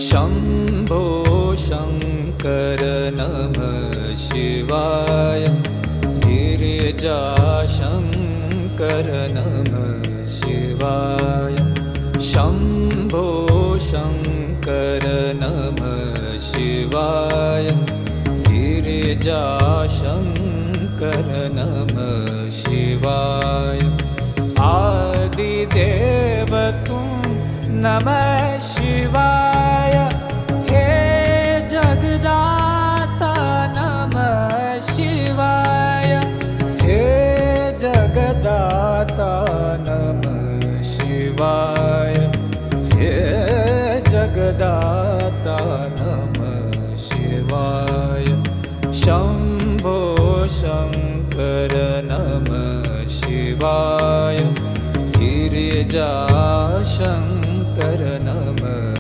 शम्भो शङ्कर नमः शिवाय गिरिजाशङ्कर नमः शिवाय शम्भो शङ्कर नमः शिवाय गिरिजाशङ्कर नमः शिवाय आदिदेव तुम नमः शिवाय हे जगदाता नमः शिवाय हे जगदाता नमः शिवाय हे जगदाता नमः शिवाय शम्भो शङ्कर नमः शिवाय गिरिजा